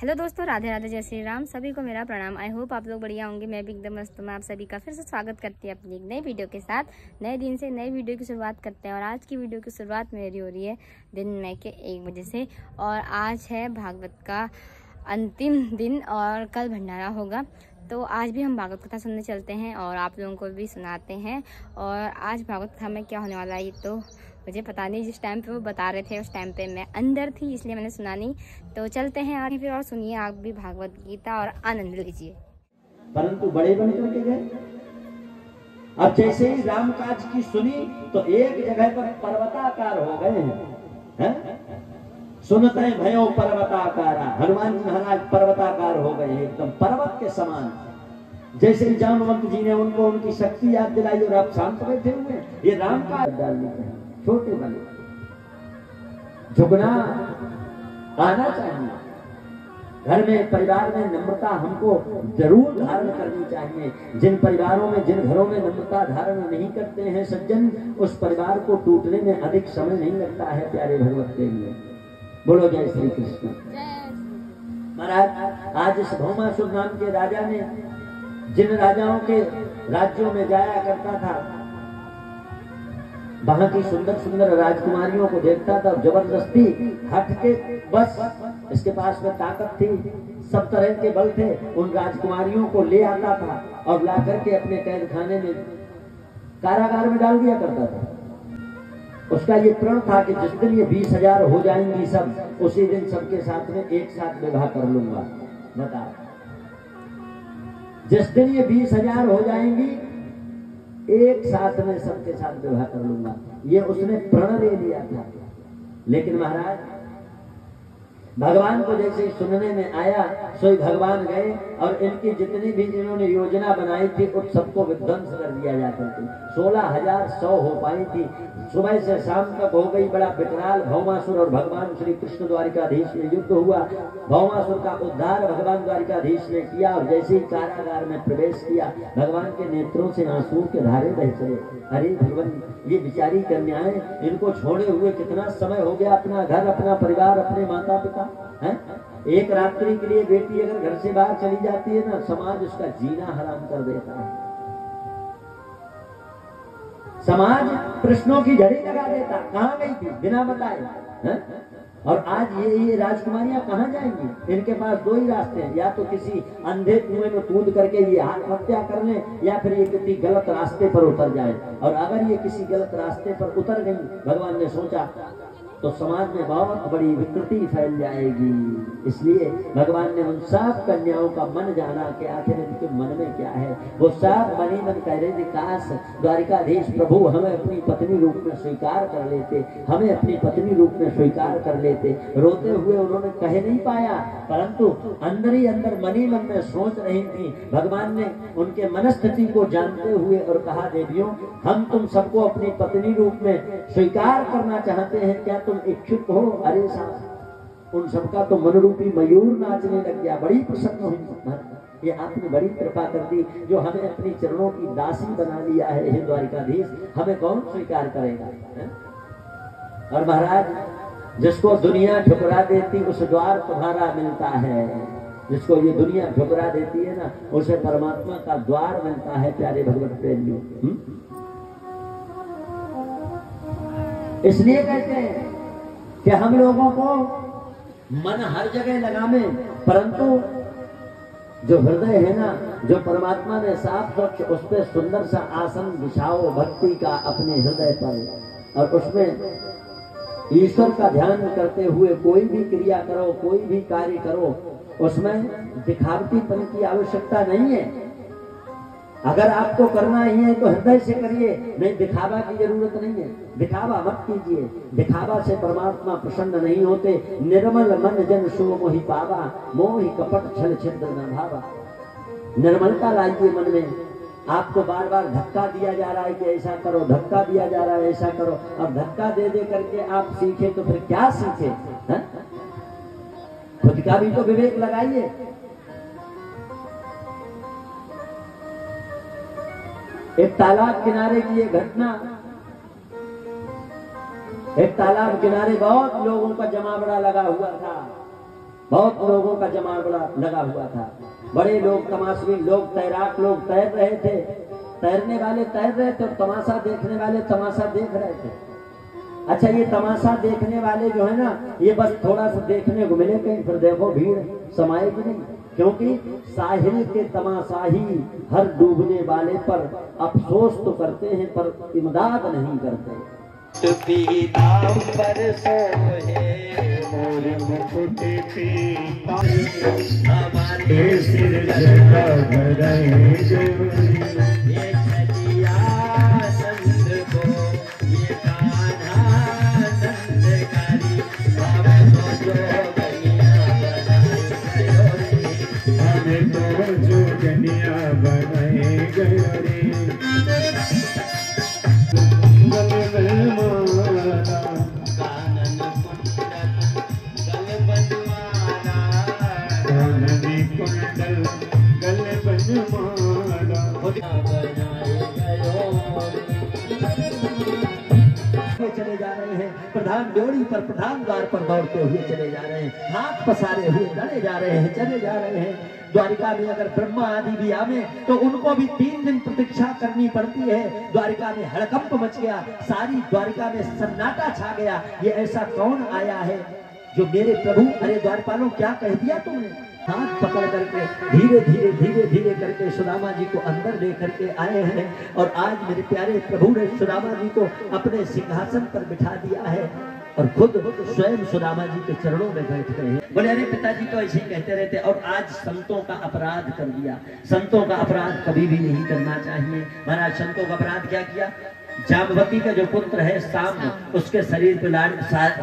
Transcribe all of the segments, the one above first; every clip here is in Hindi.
हेलो दोस्तों, राधे राधे, जय श्री राम। सभी को मेरा प्रणाम। आई होप आप लोग बढ़िया होंगे। मैं भी एकदम मस्त हूँ। मैं आप सभी का फिर से स्वागत करती हूँ अपनी एक नई वीडियो के साथ। नए दिन से नई वीडियो की शुरुआत करते हैं और आज की वीडियो की शुरुआत मेरी हो रही है दिन में के 1 बजे से। और आज है भागवत का अंतिम दिन और कल भंडारा होगा, तो आज भी हम भागवत कथा सुनने चलते हैं और आप लोगों को भी सुनाते हैं। और आज भागवत कथा में क्या होने वाला है ये तो मुझे पता नहीं। जिस टाइम पे वो बता रहे थे उस टाइम पे मैं अंदर थी, इसलिए मैंने सुना नहीं। तो चलते हैं आगे फिर और सुनिए आप भी भागवत गीता और आनंद लीजिए। परंतु बड़े बन करके गए। अब जैसे ही राम काज की सुनी तो एक जगह पर पर्वताकार हो गए हैं। सुनते भयो पर्वताकारा, हनुमान जी महाराज पर्वताकार हो गए, एकदम पर्वत के समान। जैसे ही जामवंत जी ने उनको उनकी शक्ति याद दिलाई और आप शांत बैठे हुए। ये राम का डालने के छोटे बने, झुकना आना चाहिए। घर में परिवार में नम्रता हमको जरूर धारण करनी चाहिए। जिन परिवारों में जिन घरों में नम्रता धारण नहीं करते हैं सज्जन, उस परिवार को टूटने में अधिक समय नहीं लगता है। प्यारे भगवत के लिए बोलो जय श्री कृष्ण। महाराज आज इस भौमासुर नाम के राजा ने जिन राजाओं के राज्यों में जाया करता था, वहां की सुंदर सुंदर राजकुमारियों को देखता था, जबरदस्ती हट के बस इसके पास में ताकत थी, सब तरह के बल थे, उन राजकुमारियों को ले आता था और ला करके अपने कैद खाने में कारागार में डाल दिया करता था। उसका ये प्रण था कि जिस दिन ये 20,000 हो जाएंगी सब, उसी दिन सबके साथ में एक साथ विवाह कर लूंगा। बता, जिस दिन ये 20,000 हो जाएंगी एक साथ में सबके साथ विवाह कर लूंगा, ये उसने प्रण ले लिया था। लेकिन महाराज भगवान को जैसे ही सुनने में आया, सोई भगवान गए और इनकी जितनी भी इन्होंने योजना बनाई थी उन सबको विध्वंस कर दिया जाता थी। 16,100 हो पाई थी। सुबह से शाम तक हो गई। बड़ा विकराल भौमासुर और भगवान श्री कृष्ण द्वारिकाधीश में युद्ध हुआ। भौमासुर का उद्धार भगवान द्वारिकाधीश ने किया और जैसे ही कारागार में प्रवेश किया, भगवान के नेत्रों से आंसुओं के धारे बह चले। अरे भगवान, ये बिचारी कन्याएं, इनको छोड़े हुए कितना समय हो गया। अपना घर, अपना परिवार, अपने माता पिता है। एक रात्रि के लिए बेटी अगर घर से बाहर चली जाती है ना, समाज उसका जीना हराम कर देता है। समाज प्रश्नों की झड़ी लगा देता, कहां गई थी बिना बताए है? और आज ये राजकुमारियां कहां जाएंगी? इनके पास दो ही रास्ते हैं, या तो किसी अंधे कुएं में कूद करके ये आत्महत्या कर लें, या फिर ये किसी गलत रास्ते पर उतर जाए। और अगर ये किसी गलत रास्ते पर उतर गई, भगवान ने सोचा, तो समाज में बहुत बड़ी विकृति फैल जाएगी। इसलिए भगवान ने उन सब कन्याओं का मन जाना कि आखिर इनके मन में क्या है। वो सब मनी मन कह रहे थे, काश द्वारिकाधीश प्रभु हमें अपनी पत्नी रूप में स्वीकार कर लेते, हमें अपनी पत्नी रूप में स्वीकार कर लेते। रोते हुए उन्होंने कह नहीं पाया, परंतु अंदर ही अंदर मनी मन में सोच रही थी। भगवान ने उनके मनस्थिति को जानते हुए और कहा, देवियों, हम तुम सबको अपनी पत्नी रूप में स्वीकार करना चाहते हैं, क्या तुम इच्छुक हो? अरे साहब, उन सबका तो मनरूपी मयूर नाचने लग गया। बड़ी प्रसन्न हुई, ये आपने बड़ी कृपा कर दी जो हमें अपनी चरणों की दासी बना लिया है। हे द्वारिकाधीश, हमें कौन स्वीकार करेगा है? और महाराज, जिसको दुनिया ठुकरा देती उस द्वार तुम्हारा मिलता है। जिसको ये दुनिया ठुकरा देती है ना, उसे परमात्मा का द्वार मिलता है। प्यारे भगवत प्रेमियों, इसलिए कहते हैं कि हम लोगों को मन हर जगह लगावे, परंतु जो हृदय है ना, जो परमात्मा ने साफ स्वच्छ, उस पर सुंदर सा आसन बिछाओ भक्ति का अपने हृदय पर, और उसमें ईश्वर का ध्यान करते हुए कोई भी क्रिया करो, कोई भी कार्य करो, उसमें दिखावटीपन की आवश्यकता नहीं है। अगर आपको करना ही है तो हृदय से करिए, नहीं दिखावा की जरूरत नहीं है। दिखावा मत कीजिए, दिखावा से परमात्मा प्रसन्न नहीं होते। निर्मल मन जन सो मोहि पावा, मोहि कपट छल छिद्र न भावा। निर्मलता लाइए मन में। आपको बार बार धक्का दिया जा रहा है कि ऐसा करो, धक्का दिया जा रहा है ऐसा करो। अब धक्का दे दे करके आप सीखे तो फिर क्या सीखे? खुद का भी तो विवेक लगाइए। एक तालाब किनारे की ये घटना, एक तालाब किनारे बहुत लोगों का जमावड़ा लगा हुआ था। बहुत लोगों का जमावड़ा लगा हुआ था, बड़े लोग, तमाशवी लोग, तैराक लोग तैर रहे थे, तैरने वाले तैर रहे थे और तमाशा देखने वाले तमाशा देख रहे थे। अच्छा, ये तमाशा देखने वाले जो है ना, ये बस थोड़ा सा देखने को मिले कहीं, फिर देखो भीड़ समाएगी नहीं, क्योंकि साहिल के तमाशाही हर डूबने वाले पर अफसोस तो करते हैं पर इमदाद नहीं करते। हमारे सिर चले जा रहे हैं, प्रधान ड्योढ़ी पर प्रधान द्वार पर दौड़ते हुए चले जा रहे हैं, हाथ पसारे हुए चले जा रहे हैं, चले जा रहे हैं। द्वारिका में अगर ब्रह्मा आदि भी आवे तो उनको भी 3 दिन प्रतीक्षा करनी पड़ती है। द्वारिका में हड़कंप मच गया, सारी द्वारिका में सन्नाटा छा गया। ये ऐसा कौन आया है जो मेरे प्रभु, अरे द्वारपालों क्या कह दिया तुमने? हाथ पकड़ करके धीरे धीरे धीरे धीरे करके सुदामा जी को अंदर ले करके आए हैं और आज मेरे प्यारे प्रभु ने सुदामा जी को अपने सिंहासन पर बिठा दिया है और खुद स्वयं सुदामा जी के चरणों में बैठ गए हैं। बोले अरे पिताजी तो ऐसे ही कहते रहते, और आज संतों का अपराध कर दिया। संतों का अपराध कभी भी नहीं करना चाहिए। महाराज संतों का अपराध क्या किया? जामवती का जो पुत्र है साम, उसके शरीर पे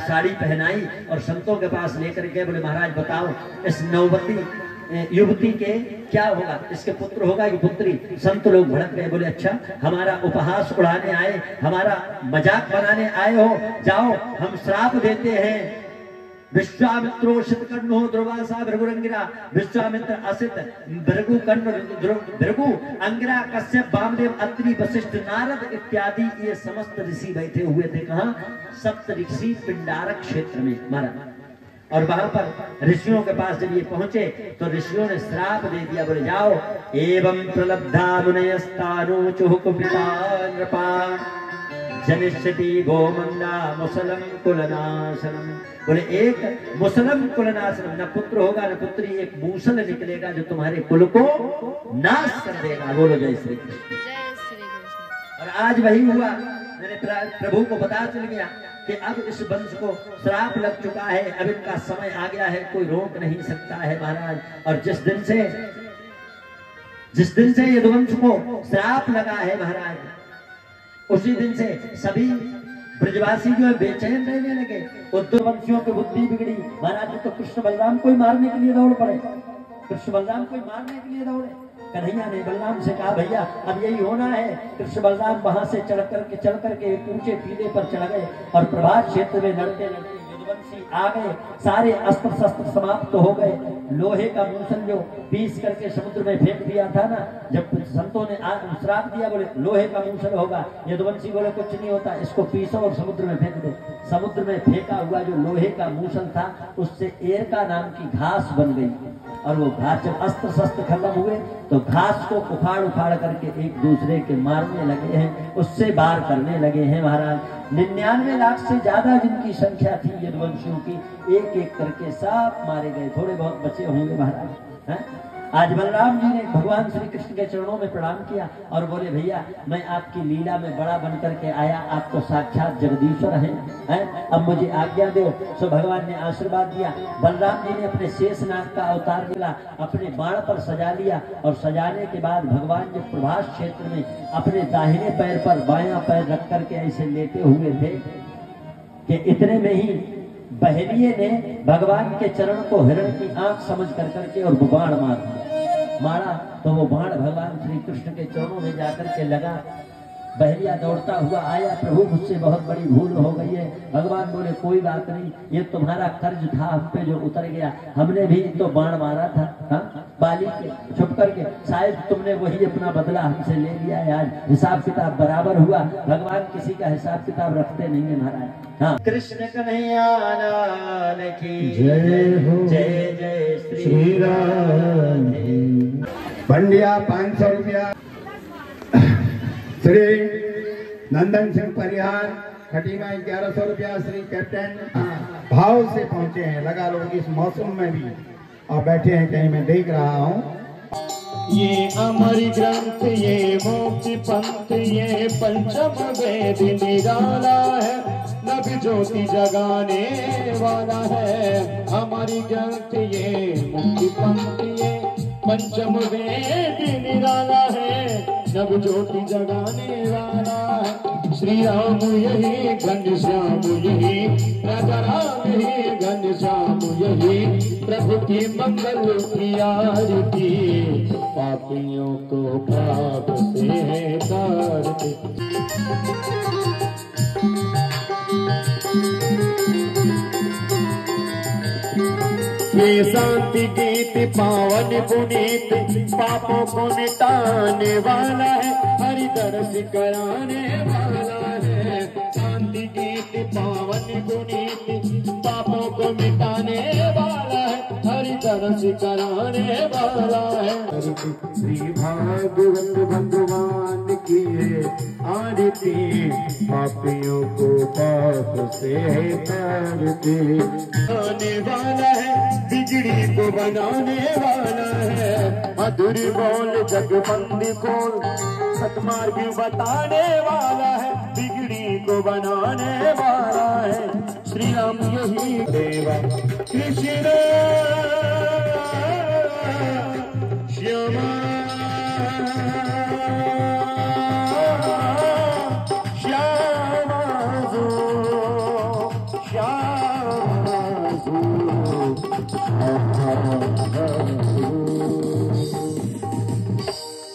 साड़ी पहनाई और संतों के पास लेकर के बोले महाराज बताओ इस नववती युवती के क्या होगा, इसके पुत्र होगा कि पुत्री? संत लोग भड़क गए, बोले अच्छा हमारा उपहास उड़ाने आए, हमारा मजाक बनाने आए हो, जाओ हम श्राप देते हैं। विश्वामित्रोषित कर्णो दुर्वासा भृगुरंगिरा, विश्वामित्र असित भृगु कर्ण भृगु अंगिरा कश्यप वामदेव अत्रि वशिष्ठ नारद इत्यादि ये समस्त ऋषि बैठे हुए थे। कहाँ? सप्त ऋषि पिंडारक क्षेत्र में महाराज। और वहां पर ऋषियों के पास जब ये पहुंचे तो ऋषियों ने श्राप दे दिया, बोले जाओ एवं प्रलब्धा मुनयस्तानो चुहुक पिता नृपा जनिष्यति गोमंदा मुसलम कुलनाशनम। बोले एक मुसलम कुलनाशनम, न पुत्र होगा न पुत्री, एक मूसल निकलेगा जो तुम्हारे कुल को नाश कर देगा। बोलो जय श्री कृष्ण। और आज वही हुआ, मेरे प्रभु को पता चल गया कि अब इस वंश को श्राप लग चुका है, अब इनका समय आ गया है, कोई रोक नहीं सकता है महाराज। और जिस दिन से यदुवंश को श्राप लगा है महाराज, उसी दिन से सभी ब्रजवासी जो है बेचैन रहने लगे। उद्धवंशियों की बुद्धि बिगड़ी महाराज। तो कृष्ण बलराम को मारने के लिए दौड़ पड़े, कृष्ण बलराम को मारने के लिए दौड़े। कन्हैया ने बलराम से कहा भैया अब यही होना है। कृष्ण बलराम वहां से चल करके ऊंचे टीले पर चढ़ गए और प्रभात क्षेत्र में लड़ते लड़ते यदुवंशी आ गए। सारे अस्त्र शस्त्र समाप्त हो गए। लोहे का मूसल जो पीस करके समुद्र में फेंक दिया था ना, जब संतों ने श्राप दिया, बोले लोहे का मूसल होगा। यदुवंशी बोले कुछ नहीं होता, इसको पीसो और समुद्र में फेंक दो। समुद्र में फेंका हुआ जो लोहे का मूसल था उससे एरका नाम की घास बन गई और वो घास जब अस्त्र शस्त्र खत्म हुए तो घास को उखाड़ उखाड़ करके एक दूसरे के मारने लगे हैं, उससे बार करने लगे हैं महाराज। 99 लाख से ज्यादा जिनकी संख्या थी यदुवंशियों की, एक एक करके सब मारे गए। थोड़े बहुत बचे होंगे महाराज। हैं? आज बलराम जी ने भगवान श्री कृष्ण के चरणों में प्रणाम किया और बोले भैया मैं आपकी लीला में बड़ा बन करके आया, आप तो साक्षात जगदीश्वर हैं, अब मुझे आज्ञा दो। सो भगवान ने आशीर्वाद दिया। बलराम जी ने अपने शेषनाग का अवतार लिया, अपने बाण पर सजा लिया और सजाने के बाद भगवान जब प्रभास क्षेत्र में अपने दाहिने पैर पर बायां पैर रख करके ऐसे लेटे हुए थे कि इतने में ही बहनिये ने भगवान के चरण को हिरण की आंख समझ कर करके और वो बाण मारा तो वो बाण भगवान श्री कृष्ण के चरणों में जाकर के लगा। बहरिया दौड़ता हुआ आया, प्रभु मुझसे बहुत बड़ी भूल हो गई है। भगवान बोले कोई बात नहीं, ये तुम्हारा कर्ज था हम पे जो उतर गया, हमने भी तो बाण मारा था बाली के छुप करके, शायद तुमने वही अपना बदला हमसे ले लिया है। आज हिसाब किताब बराबर हुआ। भगवान किसी का हिसाब किताब रखते नहीं है महाराज। हाँ, कृष्ण कन्हैया लाल की जय हो, जय जय श्री राम। भंडिया 500 रुपया। श्री नंदन सिंह परिहार खटीमा 1100 रुपया। श्री कैप्टन भाव से पहुंचे हैं, लगा लो इस मौसम में भी, और बैठे हैं कहीं मैं देख रहा हूँ। ये अमर ग्रंथ, ये मोक्ष पंथ, ये पंचम वेद निराला है, नभ ज्योति जगाने वाला है। हमारी ग्रंथ ये मुक्ति पंथ, ये पंचम वेद निराला है, नभ ज्योति जगाने वाला है। श्री राम यही घनश्याम यही, राजा राम यही घनश्याम यही, प्रभु की मंगल की आरती, पापियों को पाप से तारती। ये शांति गीत पावन पुनीत, पापों को मिटाने वाला है, हरि दर्श कराने वाला है। शांति गीत पावन पुनीत, पापों को मिटाने वाला है, हरि दर्श कराने वाला है। श्री भागवत भगवान की आरती, पापियों को पाप से तारती। आने वाला है, बिगड़ी को बनाने वाला है, मधुर बोल जगबंद खोल, सतमार्ग बताने वाला है, बिगड़ी को बनाने वाला है। श्री राम यही देवा कृष्ण श्यामा श्यामा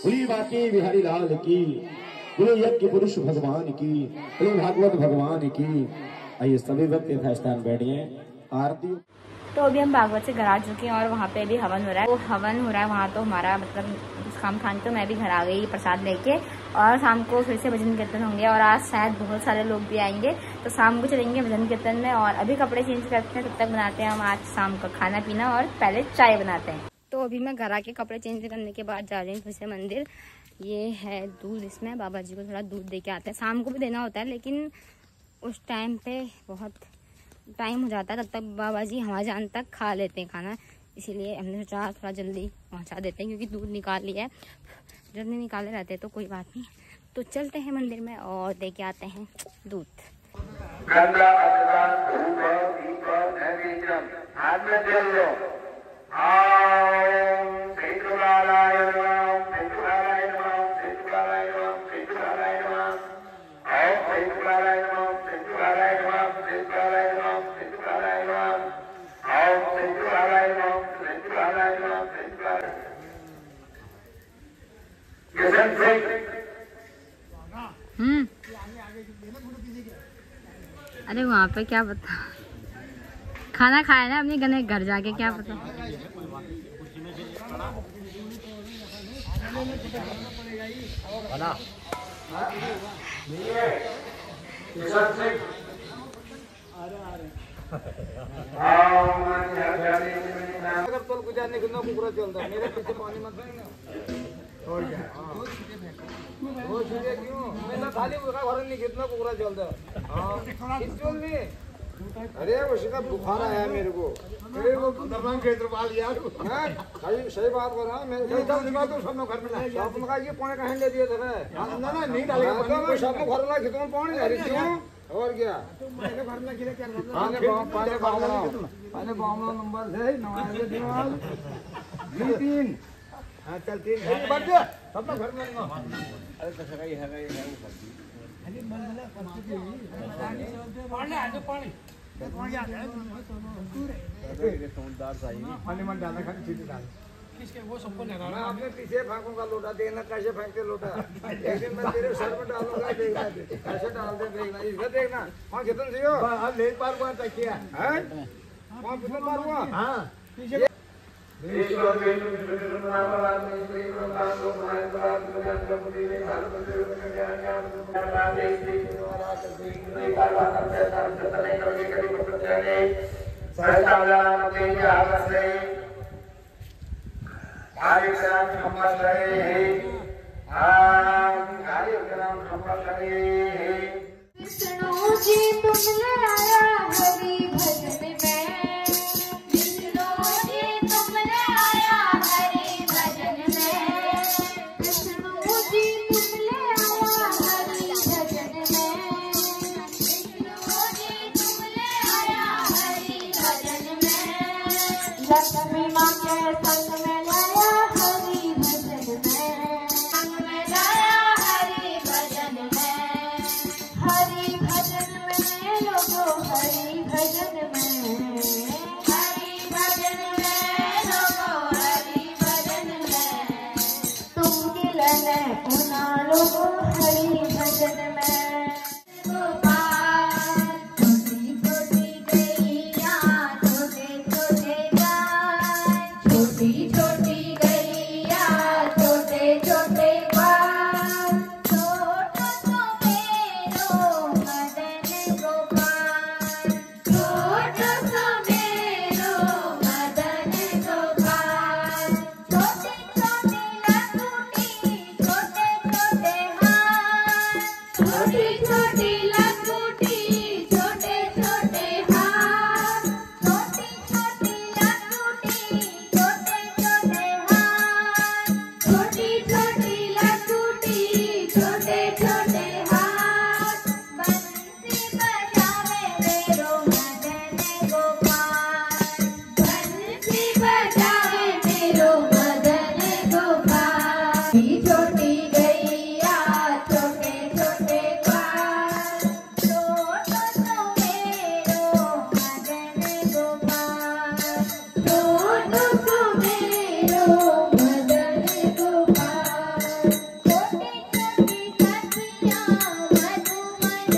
बोली बाकी बिहारी लाल की, बोले यज्ञ पुरुष भगवान की, बोले भागवत भगवान की। आइए सभी भक्त यथास्थान बैठिए, आरती। तो अभी हम भागवत से घर आ चुके हैं और वहाँ पे भी हवन हो रहा है। वो हवन हो रहा है वहाँ, तो हमारा मतलब शाम खान, तो मैं भी घर आ गई प्रसाद लेके, और शाम को फिर से भजन कीर्तन होंगे, और आज शायद बहुत सारे लोग भी आएंगे, तो शाम को चलेंगे भजन कीर्तन में। और अभी कपड़े चेंज करते हैं, तब तक बनाते हैं हम आज शाम का खाना पीना, और पहले चाय बनाते हैं। तो अभी मैं घर आके कपड़े चेंज करने के बाद जा रही हूँ फिर से मंदिर। ये है दूध, इसमें बाबा जी को थोड़ा दूध दे के आते हैं, शाम को भी देना होता है, लेकिन उस टाइम पे बहुत टाइम हो जाता है, तब तक बाबा जी हमारे जान तक खा लेते हैं खाना, इसीलिए हमने सोचा थोड़ा जल्दी पहुंचा देते हैं, क्योंकि दूध निकाल लिया है, जब नहीं निकाले रहते तो कोई बात नहीं। तो चलते हैं मंदिर में और दे के आते हैं दूध। अरे वहाँ पे क्या पता, खाना खाया ना अपने गने घर जाके, क्या पता। मेरे पीछे पानी मत और क्या क्यों मैं खाली घर नहीं कितना कुकरा चलता। अरे वो शिका बुखार आया मेरे को, मेरे को दरबार के दरबार यार सही बात कर रहा मैं तो सब में घर में सब में ये पौने कहां ले दिए थे ना नहीं डालेगा पानी सब में घर ला कितना पानी अरे क्यों और क्या मैंने घर में गिरे क्या पानी बामला नंबर से नवाजे दीवाल 3 हां चल 3 बढ़ जा सब में घर में अरे तो है अरे मंगला पानी आज पानी पानी आ गया पानी मन डालना खाली चीज डाल मैं अपने पीछे फेंकूंगा लोटा, देखना कैसे फेंकते लोटा। एक दिन मैं तेरे सर में डालूंगा, देखना कैसे डालते, देखना इसका देखना। वहाँ कितने सी हो? ले पार हुआ तक किया है? वहाँ कितने पार हुआ? हाँ पीछे विष्णु जी तुमने आया हरि भजन में, विष्णु जी तुमने आया हरि भजन में, विष्णु जी तुमने आया हरि भजन में, विष्णु जी तुमने आया हरि भजन में, लक्ष्मी माँ के संग में लाया हरि भजन में, संग में लाया हरि भजन में, हरि भजन में लोगो हरि भजन में, हरि भजन में लोगो हरि भजन में, तुम गिलने उना लोगो हरि भजन में। गोपाल छोटी छोटी गैया छोटे छोटे गाय, छोटी छोटी गैया छोटे छोटे गाय, छोटो सो मेरो मदन गोपाल, छोटो सो मेरो मदन गोपाल, छोटी छोटी लकुटी छोटे छोटे हाथ, छोटी छोटी लकुटी छोटे छोटे हाथ, छोटी छोटी लकुटी छोटे छोटे हाथ, छोटी छोटी लकुटी छोटे छोटे हाथ, बंसी बजावे मेरो मदन गोपाल, बंसी बजावे मेरो मदन गोपाल, छोटी गैया छोटे छोटे गाय, छोटो सो मेरो मदन गोपाल, छोटो सो मेरो मदन गोपाल, छोटी छोटी सखियाँ मधुमन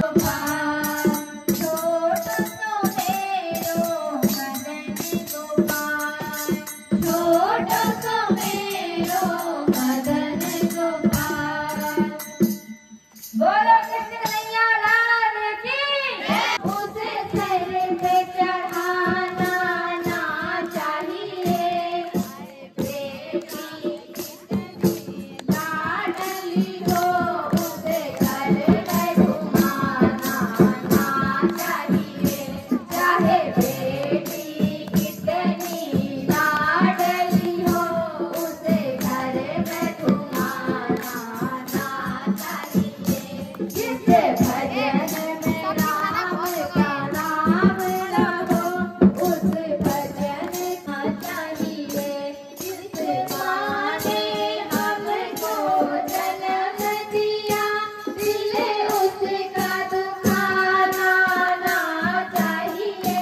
गोपाल, छोटो सो मेरो मदन गोपाल, छोटो सो मेरो मदन गोपाल। बोलो कृष्ण कन्हैया लाल की। उसे सर पे चढ़ाना ना चाहिए, बेटी कितनी लाडली हो उसे घर में घुमाना ना चाहिए, चाहे बेटी कितनी लाडली हो उसे घर में घुमाना ना चाहिए, जिससे भजन में राम का नाम रहो उस भजन का चाहिए, जिस माँ ने हमको जन्म दिया दिले उसका दुखाना ना चाहिए,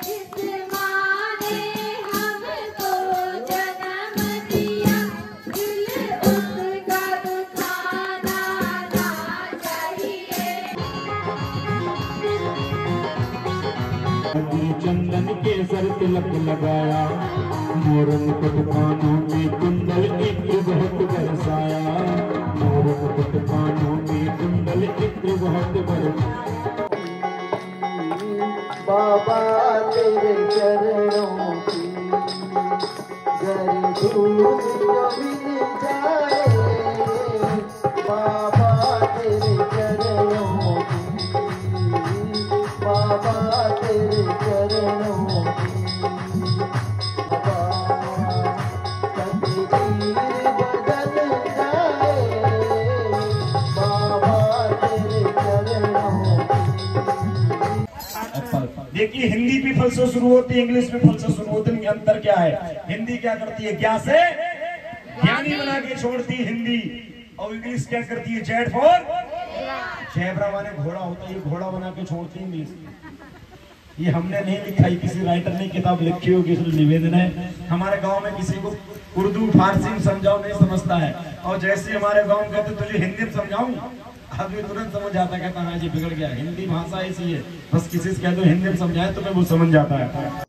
जिस माँ ने हमको जन्म दिया दिले उसका दुखाना ना चाहिए। चंदन के सर तिलक लगाया, मोर मुकुट कानों में कुंडल इत्र बहुत बरसाया, मोर मुकुट कानों में कुंडल इत्र बहुत बरसाया। बाबा तेरे चरणों की गरीब मिल जाए, बाबा तेरे चरणों की, बाबा तेरे चरणों की, बाबा तकदीर बदल जाए, बाबा तेरे चरणों की। देखिए हिंदी भी फल से शुरू होती है, इंग्लिश भी फल से शुरू होती है, अंतर क्या है? हिंदी क्या करती है? ज्ञा से ज्ञानी बना के छोड़ती है हिंदी, और इंग्लिश क्या करती है? जेड फॉर जेब्रा माने घोड़ा होता है, ये घोड़ा बना के छोड़ती है इंग्लिश। ये हमने नहीं लिखा, ये किसी राइटर ने किताब लिखी होगी, इसलिए निवेदन है। हमारे गांव में किसी को उर्दू फारसी में समझाओ नहीं समझता है, और जैसे हमारे गांव में कहते तुझे हिंदी में समझाऊं, आदमी तुरंत समझ आता, कहता हाँ जी बिगड़ गया, हिंदी भाषा ऐसी है, बस किसी से कह दो हिंदी में समझाए तो मैं वो समझ जाता है।